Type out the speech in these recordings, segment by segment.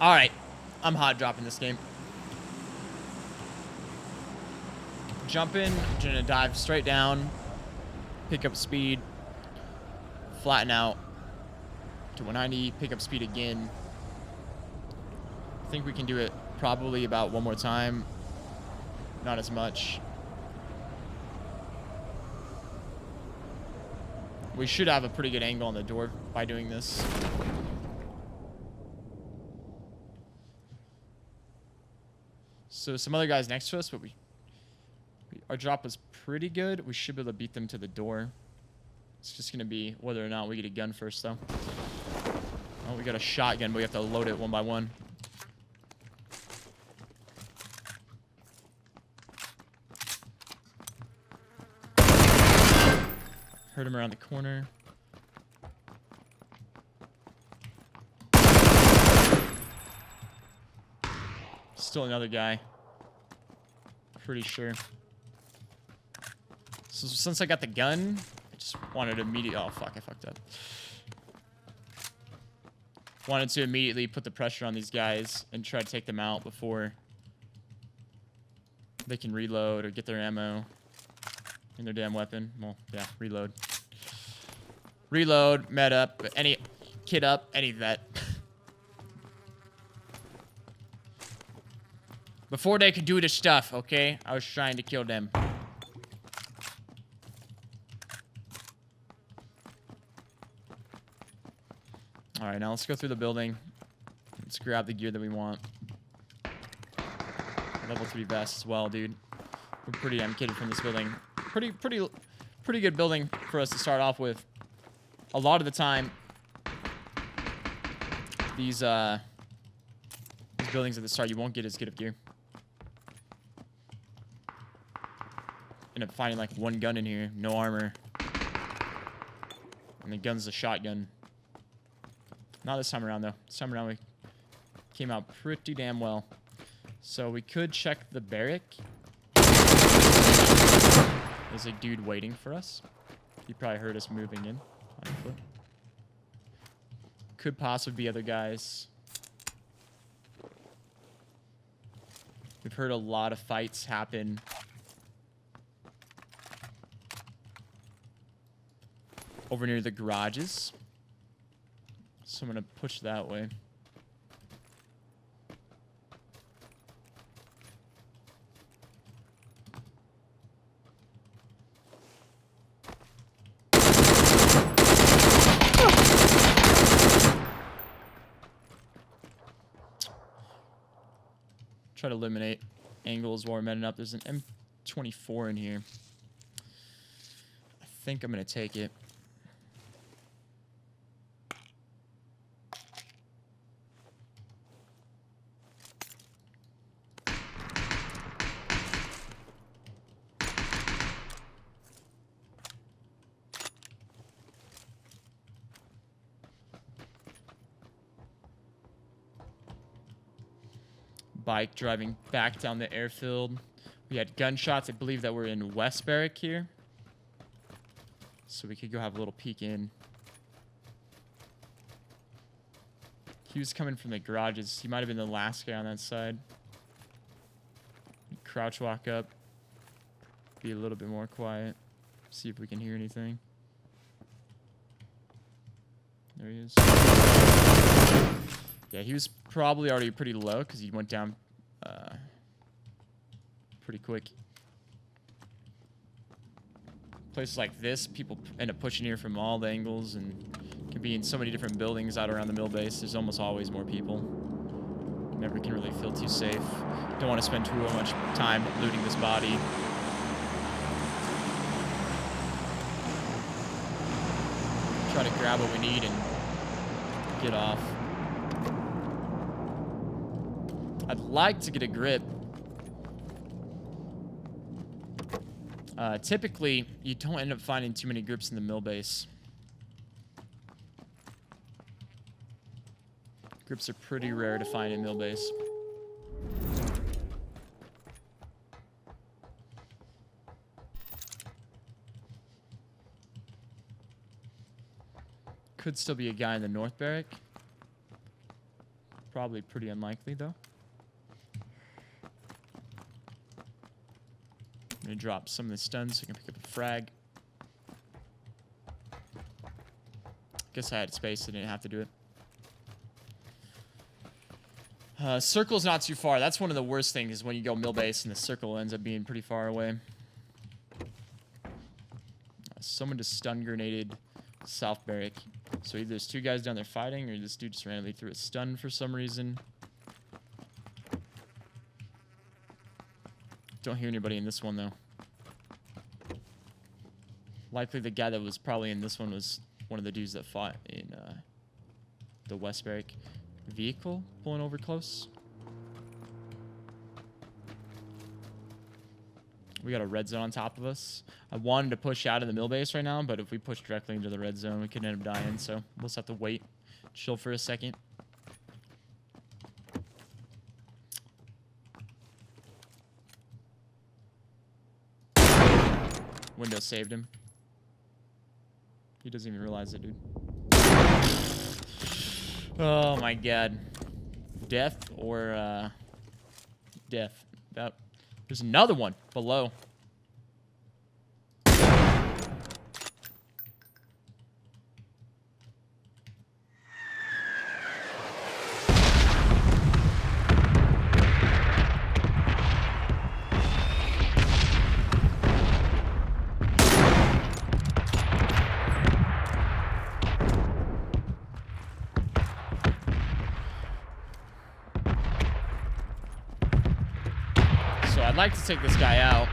All right. I'm hot dropping this game. Jump in. I'm gonna dive straight down. Pick up speed. Flatten out to 190. Pick up speed again. I think we can do it probably about one more time. Not as much. We should have a pretty good angle on the door by doing this. So some other guys next to us, but our drop was pretty good. We should be able to beat them to the door. It's just going to be whether or not we get a gun first, though. Oh, we got a shotgun, but we have to load it one by one. Heard him around the corner. Still another guy. Pretty sure. So since I got the gun, I just wanted to immediately... Oh, fuck, I fucked up. Wanted to immediately put the pressure on these guys and try to take them out before they can reload or get their ammo in their damn weapon. Well, yeah, reload. Reload, med up, any kit up, any vet. Before they could do the stuff, okay? I was trying to kill them. Alright, now let's go through the building. Let's grab the gear that we want. Level 3 vest as well, dude. We're pretty damn kitted from this building. Pretty good building for us to start off with. A lot of the time, these buildings at the start, you won't get as good of gear. End up finding like one gun in here, no armor. And the gun's a shotgun. Not this time around, though. This time around, we came out pretty damn well. So we could check the barrack. There's a dude waiting for us. He probably heard us moving in on foot. Could possibly be other guys. We've heard a lot of fights happen over near the garages. So I'm going to push that way. Try to eliminate angles while we're meting up. There's an M24 in here. I think I'm going to take it. Bike driving back down the airfield. We had gunshots, I believe, that were in West Barrack here. So we could go have a little peek in. He was coming from the garages. He might have been the last guy on that side. Crouch walk up. Be a little bit more quiet. See if we can hear anything. There he is. Yeah, he was probably already pretty low because he went down pretty quick. Places like this, people end up pushing here from all the angles and can be in so many different buildings out around the mill base. There's almost always more people. Never can really feel too safe. Don't want to spend too much time looting this body. Try to grab what we need and get off. I'd like to get a grip. Typically, you don't end up finding too many grips in the mill base. Grips are pretty rare to find in mill base. Could still be a guy in the north barrack. probably pretty unlikely, though. I'm going to drop some of the stuns so I can pick up a frag. Guess I had space, I didn't have to do it. Circle's not too far. That's one of the worst things is when you go mill base and the circle ends up being pretty far away. Someone just stun grenaded South Barrack. So either there's 2 guys down there fighting or this dude just randomly threw a stun for some reason. Don't hear anybody in this one, though. Likely the guy that was probably in this one was one of the dudes that fought in the West Barrack. Vehicle pulling over close. We got a red zone on top of us. I wanted to push out of the mill base right now, but if we push directly into the red zone, we could end up dying. So we'll just have to wait, chill for a second. Window saved him. He doesn't even realize it, dude. Oh my god. Death or death. There's another one below. I'd like to take this guy out.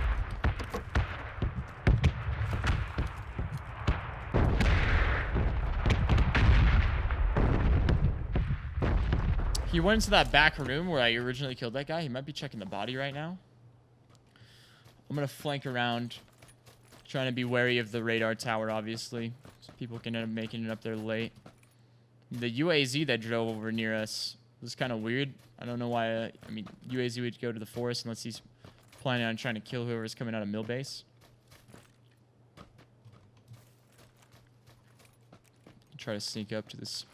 He went into that back room where I originally killed that guy. He might be checking the body right now. I'm going to flank around, trying to be wary of the radar tower, obviously. So people can end up making it up there late. The UAZ that drove over near us was kind of weird. I don't know why. I mean, UAZ would go to the forest unless he's planning on trying to kill whoever's coming out of mill base. Try to sneak up to this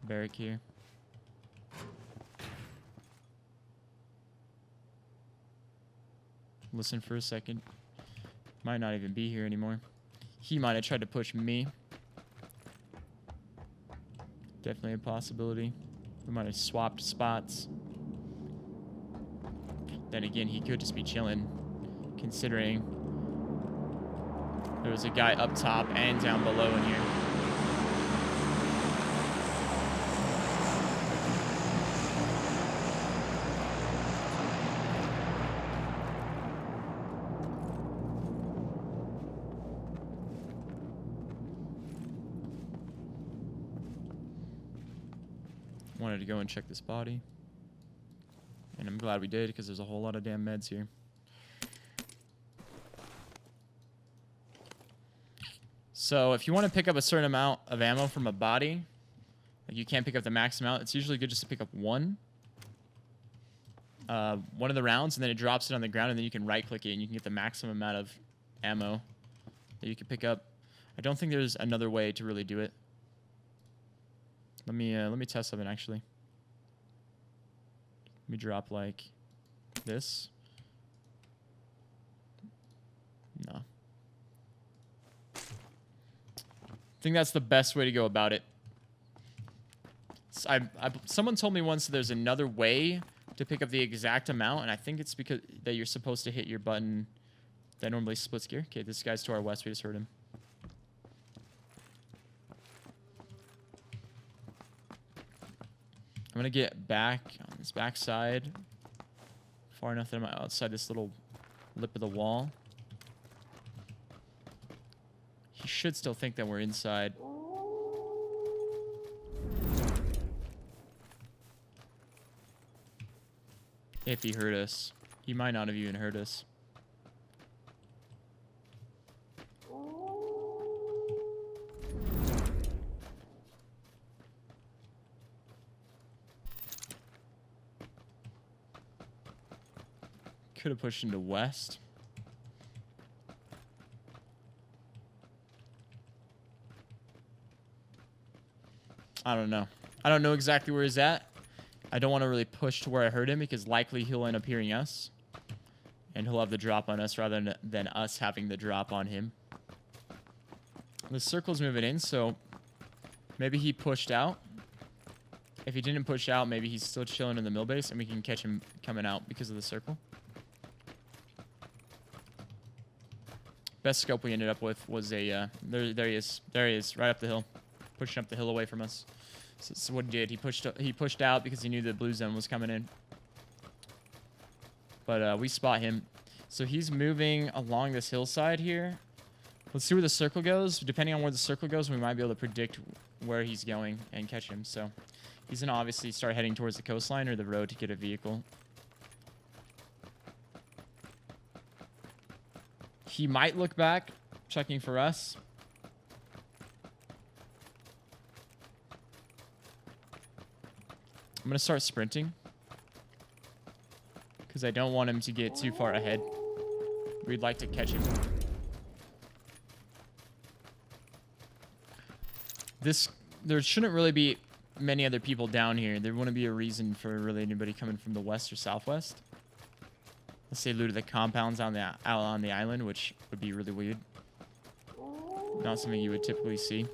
barrack here. Listen for a second. Might not even be here anymore. He might have tried to push me. Definitely a possibility. We might have swapped spots. Then again, he could just be chilling, considering there was a guy up top and down below in here. Wanted to go and check this body. And I'm glad we did, because there's a whole lot of damn meds here. So if you want to pick up a certain amount of ammo from a body, like you can't pick up the max amount, it's usually good just to pick up one of the rounds, and then it drops it on the ground, and then you can right-click it, and you can get the maximum amount of ammo that you can pick up. I don't think there's another way to really do it. Let me test something, actually. Let me drop like this. No. I think that's the best way to go about it. Someone told me once that there's another way to pick up the exact amount, and I think it's because that you're supposed to hit your button that normally splits gear. Okay, this guy's to our west. We just heard him. I'm gonna get back on this back side, far enough that I'm outside this little lip of the wall. He should still think that we're inside. If he heard us. He might not have even heard us. Could have pushed into west. I don't know. I don't know exactly where he's at. I don't want to really push to where I heard him because likely he'll end up hearing us. And he'll have the drop on us rather than us having the drop on him. The circle's moving in, so maybe he pushed out. If he didn't push out, maybe he's still chilling in the mill base and we can catch him coming out because of the circle. Best scope we ended up with was a... there he is. There he is, right up the hill. Pushing up the hill away from us. So what he did, he pushed out because he knew the blue zone was coming in. But we spot him. So he's moving along this hillside here. Let's see where the circle goes. Depending on where the circle goes, we might be able to predict where he's going and catch him. So he's going to obviously start heading towards the coastline or the road to get a vehicle. He might look back, checking for us. I'm going to start sprinting. Because I don't want him to get too far ahead. We'd like to catch him. There shouldn't really be many other people down here. There wouldn't be a reason for really anybody coming from the west or southwest. Let's say looted the compounds out on the island, which would be really weird. Not something you would typically see.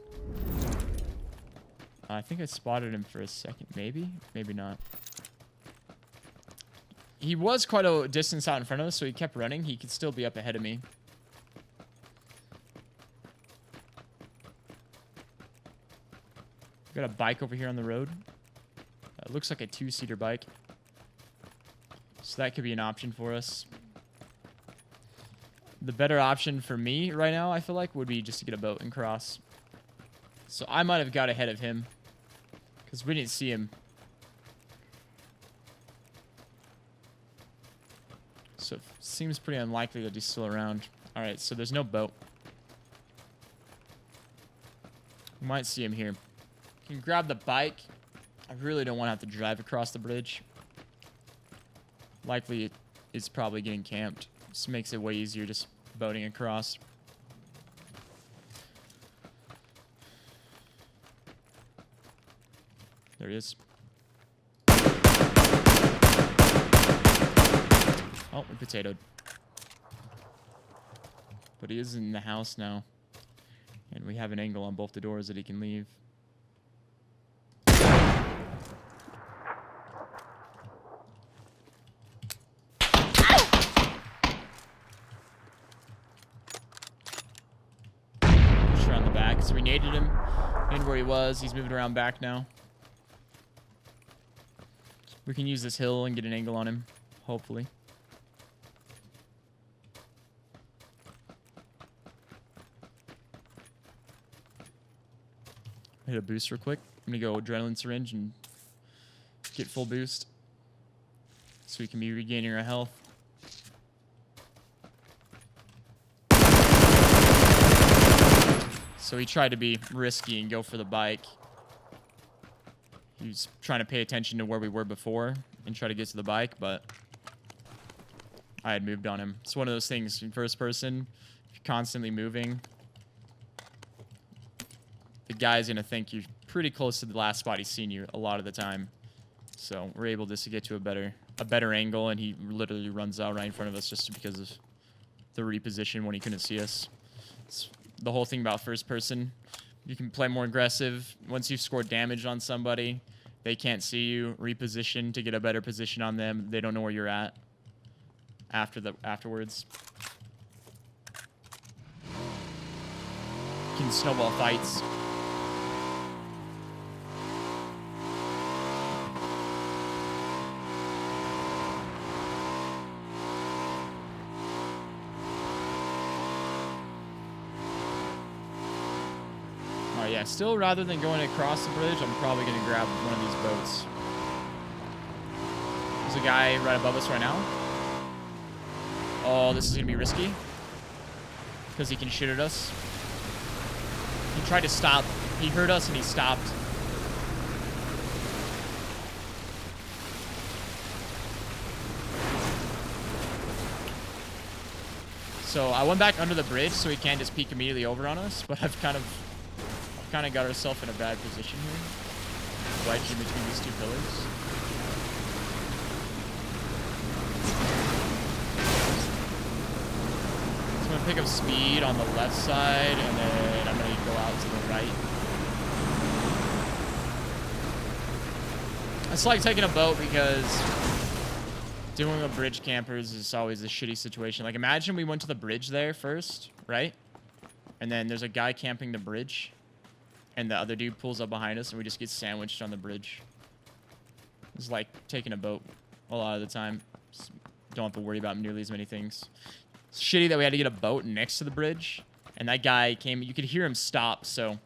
I think I spotted him for a second. Maybe? Maybe not. He was quite a distance out in front of us, so he kept running. He could still be up ahead of me. Got a bike over here on the road. It looks like a two-seater bike. So that could be an option for us. The better option for me right now, I feel like, would be just to get a boat and cross. So I might have got ahead of him. Because we didn't see him. So it seems pretty unlikely that he's still around. Alright, so there's no boat. We might see him here. Can grab the bike. I really don't want to have to drive across the bridge. Likely it's probably getting camped. This makes it way easier just boating across. There he is. Oh, we potatoed. But he is in the house now. And we have an angle on both the doors that he can leave. Push around the back. So we naded him in where he was. He's moving around back now. We can use this hill and get an angle on him, hopefully. Hit a boost real quick. I'm gonna go adrenaline syringe and get full boost so we can be regaining our health. So he tried to be risky and go for the bike. He was trying to pay attention to where we were before and try to get to the bike, but I had moved on him. It's one of those things in first person, if you're constantly moving, the guy's going to think you're pretty close to the last spot he's seen you a lot of the time. So we're able just to get to a better angle, and he literally runs out right in front of us just because of the reposition when he couldn't see us. It's the whole thing about first person. You can play more aggressive. Once you've scored damage on somebody, they can't see you. Reposition to get a better position on them. They don't know where you're at afterwards. You can snowball fights. Yeah, still, rather than going across the bridge, I'm probably going to grab one of these boats. There's a guy right above us right now. Oh, this is going to be risky. Because he can shoot at us. He tried to stop. He heard us and he stopped. So I went back under the bridge so he can't just peek immediately over on us, but I've kind of got ourselves in a bad position here. wedged in between these two pillars. So I'm gonna pick up speed on the left side, and then I'm gonna go out to the right. It's like taking a boat because doing a bridge campers is always a shitty situation. Like, imagine we went to the bridge there first, right? And then there's a guy camping the bridge, and the other dude pulls up behind us, and we just get sandwiched on the bridge. It's like taking a boat a lot of the time. Just don't have to worry about nearly as many things. It's shitty that we had to get a boat next to the bridge, and that guy came. You could hear him stop, so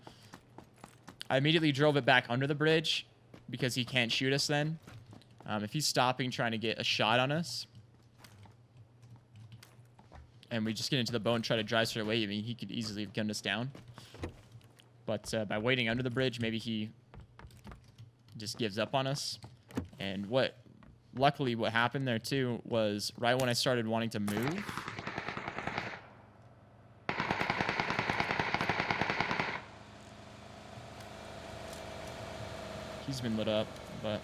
I immediately drove it back under the bridge because he can't shoot us then. If he's stopping, trying to get a shot on us, and we just get into the boat and try to drive straight away, I mean, he could easily have gunned us down. But by waiting under the bridge, maybe he just gives up on us. And luckily what happened there too was right when I started wanting to move, he's been lit up, but...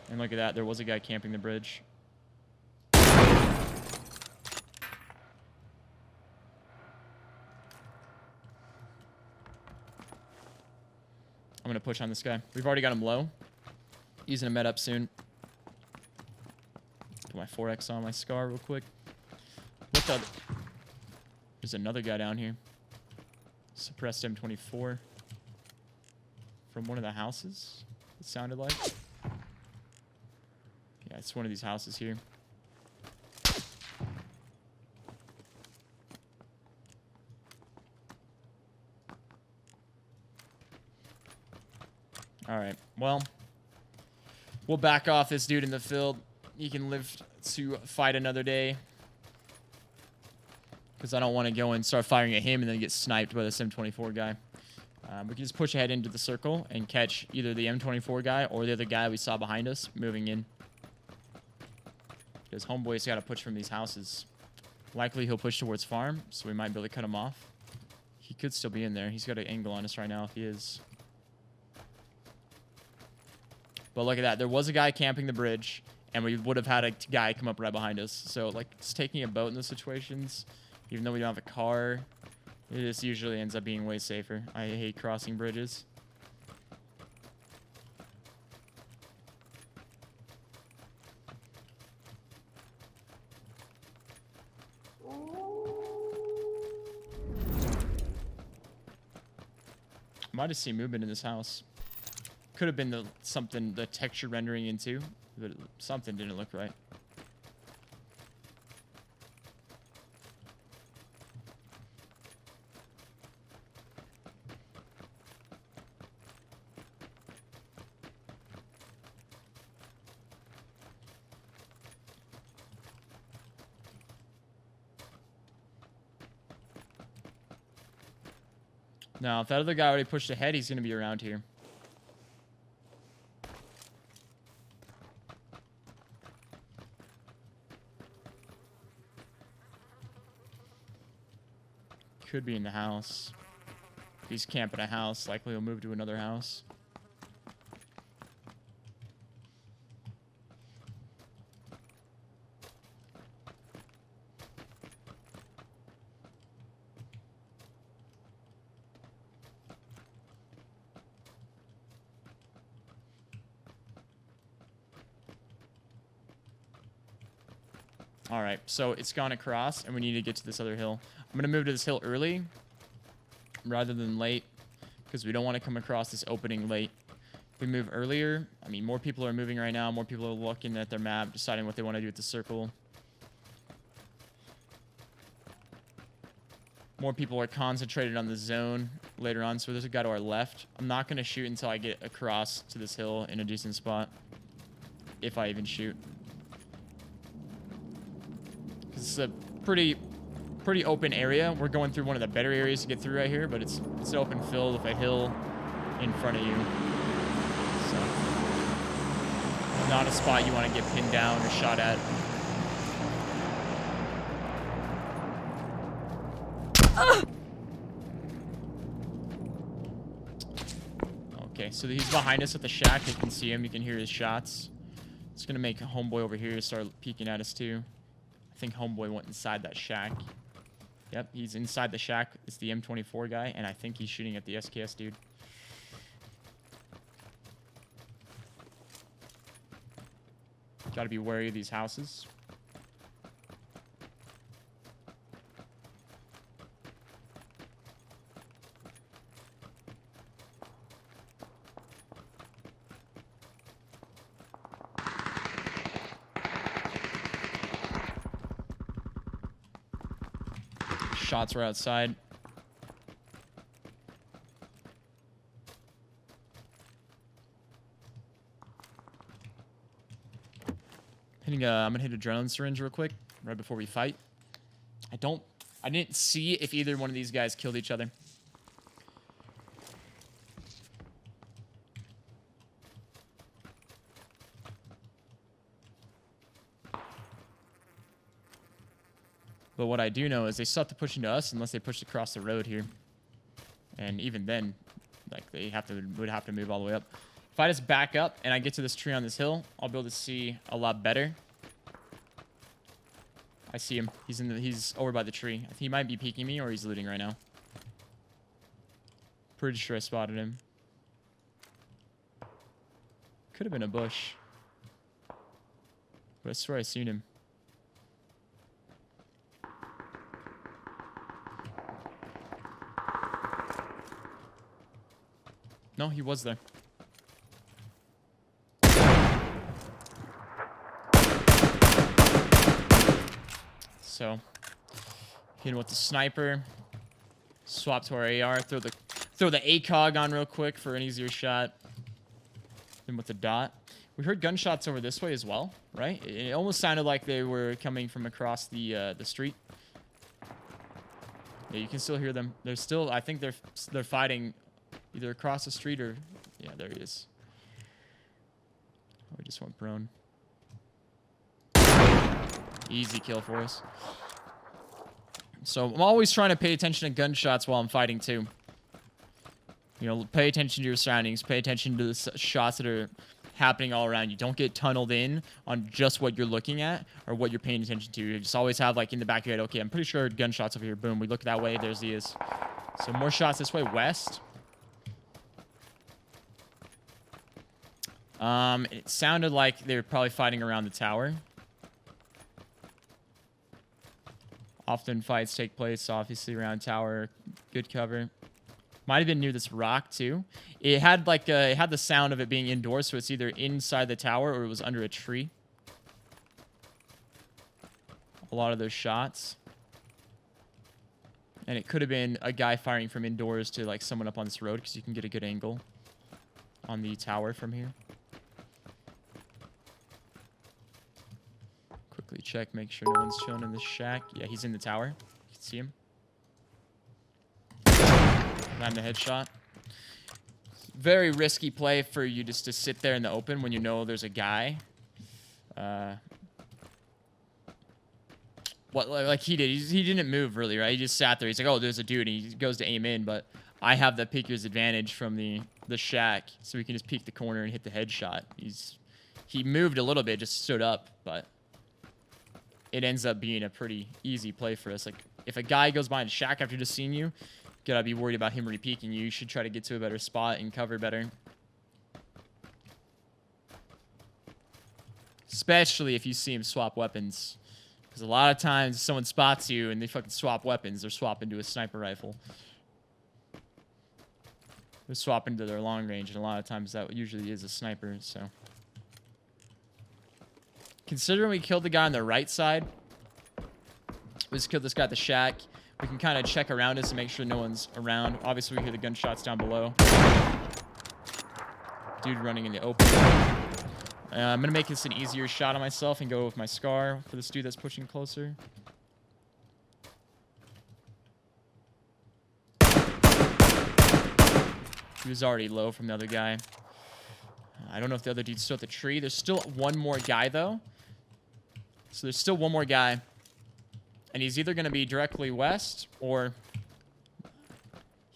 And look at that, there was a guy camping the bridge. I'm gonna push on this guy. We've already got him low. He's gonna med up soon. Put my 4X on my scar real quick. What the... There's another guy down here. Suppressed M24. From one of the houses, it sounded like. Yeah, it's one of these houses here. Alright, well, we'll back off this dude in the field. He can live to fight another day. Because I don't want to go and start firing at him and then get sniped by this M24 guy. We can just push ahead into the circle and catch either the M24 guy or the other guy we saw behind us moving in. Because homeboy's got to push from these houses. Likely he'll push towards farm, so we might be able to cut him off. He could still be in there. He's got an angle on us right now if he is. But look at that. There was a guy camping the bridge, and we would have had a guy come up right behind us. So, like, just taking a boat in those situations, even though we don't have a car, it just usually ends up being way safer. I hate crossing bridges. Might have seen movement in this house. Could have been the texture rendering into, but something didn't look right. Now, if that other guy already pushed ahead, he's going to be around here. Could be in the house. If he's camping a house, likely he'll move to another house. All right, so it's gone across, and we need to get to this other hill. I'm going to move to this hill early rather than late because we don't want to come across this opening late. If we move earlier, I mean, more people are moving right now. More people are looking at their map, deciding what they want to do with the circle. More people are concentrated on the zone later on, so there's a guy to our left. I'm not going to shoot until I get across to this hill in a decent spot, if I even shoot. It's a pretty open area. We're going through one of the better areas to get through right here, but it's an open field with a hill in front of you. So, not a spot you want to get pinned down or shot at. Okay, so he's behind us at the shack. You can see him. You can hear his shots. It's going to make Homeboy over here start peeking at us, too. I think Homeboy went inside that shack. Yep, he's inside the shack. It's the M24 guy, and I think he's shooting at the SKS dude. Gotta be wary of these houses. Shots were outside. I'm gonna hit adrenaline syringe real quick, right before we fight. I didn't see if either one of these guys killed each other. But what I do know is they still have to push into us unless they push across the road here. And even then, like, they would have to move all the way up. If I just back up and I get to this tree on this hill, I'll be able to see a lot better. I see him. He's over by the tree. I think he might be peeking me or he's looting right now. Pretty sure I spotted him. Could have been a bush. But I swear I seen him. No, he was there. So, hit him with the sniper. Swap to our AR. Throw the ACOG on real quick for an easier shot. Then with the dot. We heard gunshots over this way as well, right? It almost sounded like they were coming from across the street. Yeah, you can still hear them. They're still. I think they're fighting. Either across the street or... Yeah, there he is. Oh, we just went prone. Easy kill for us. So, I'm always trying to pay attention to gunshots while I'm fighting, too. You know, pay attention to your surroundings. Pay attention to the shots that are happening all around you. Don't get tunneled in on just what you're looking at or what you're paying attention to. You just always have, like, in the back of your head, okay, I'm pretty sure gunshots over here. Boom, we look that way. There's he is. So, more shots this way. West. It sounded like they were probably fighting around the tower. Often fights take place, obviously, around tower. Good cover. Might have been near this rock, too. It had, like, it had the sound of it being indoors, so it's either inside the tower or it was under a tree. A lot of those shots. And it could have been a guy firing from indoors to, like, someone up on this road, because you can get a good angle on the tower from here. Quickly check, make sure no one's chilling in the shack. Yeah, he's in the tower. You can see him. Land the headshot. Very risky play for you just to sit there in the open when you know there's a guy. What like he did? He didn't move really, right? He just sat there. He's like, oh, there's a dude. And he goes to aim in, but I have the peeker's advantage from the shack, so we can just peek the corner and hit the headshot. He moved a little bit, just stood up, but it ends up being a pretty easy play for us. Like, if a guy goes behind a shack after just seeing you, gotta be worried about him re-peeking you. You should try to get to a better spot and cover better. Especially if you see him swap weapons. Because a lot of times someone spots you and they fucking swap weapons. They're swapping to a sniper rifle. They're swapping to their long range, and a lot of times that usually is a sniper, so... Considering we killed the guy on the right side, we just killed this guy at the shack. We can kind of check around us and make sure no one's around. Obviously, we hear the gunshots down below. Dude running in the open. I'm going to make this an easier shot on myself and go with my SCAR for this dude that's pushing closer. He was already low from the other guy. I don't know if the other dude's still at the tree. There's still one more guy, though. So there's still one more guy. And he's either going to be directly west or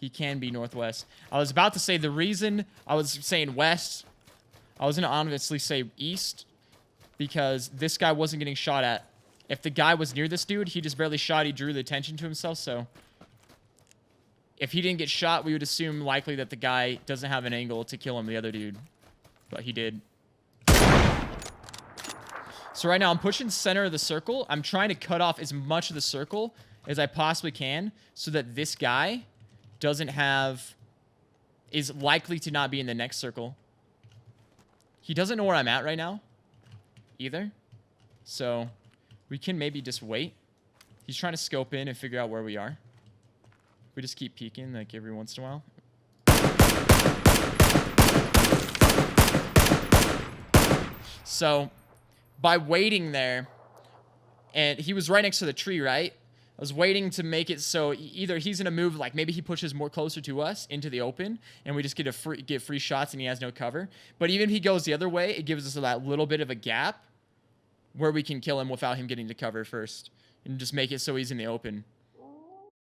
He can be northwest. I was about to say the reason I was saying west, I was going to obviously say east because this guy wasn't getting shot at. If the guy was near this dude, he just barely shot. He drew the attention to himself, so if he didn't get shot, we would assume likely that the guy doesn't have an angle to kill him, the other dude. But he did. So right now, I'm pushing center of the circle. I'm trying to cut off as much of the circle as I possibly can so that this guy is likely to not be in the next circle. He doesn't know where I'm at right now either. So we can maybe just wait. He's trying to scope in and figure out where we are. We just keep peeking like every once in a while. So by waiting there, and he was right next to the tree, right? I was waiting to make it so either he's going to move, like maybe he pushes more closer to us into the open and we just get free shots and he has no cover. But even if he goes the other way, it gives us that little bit of a gap where we can kill him without him getting to cover first and just make it so he's in the open.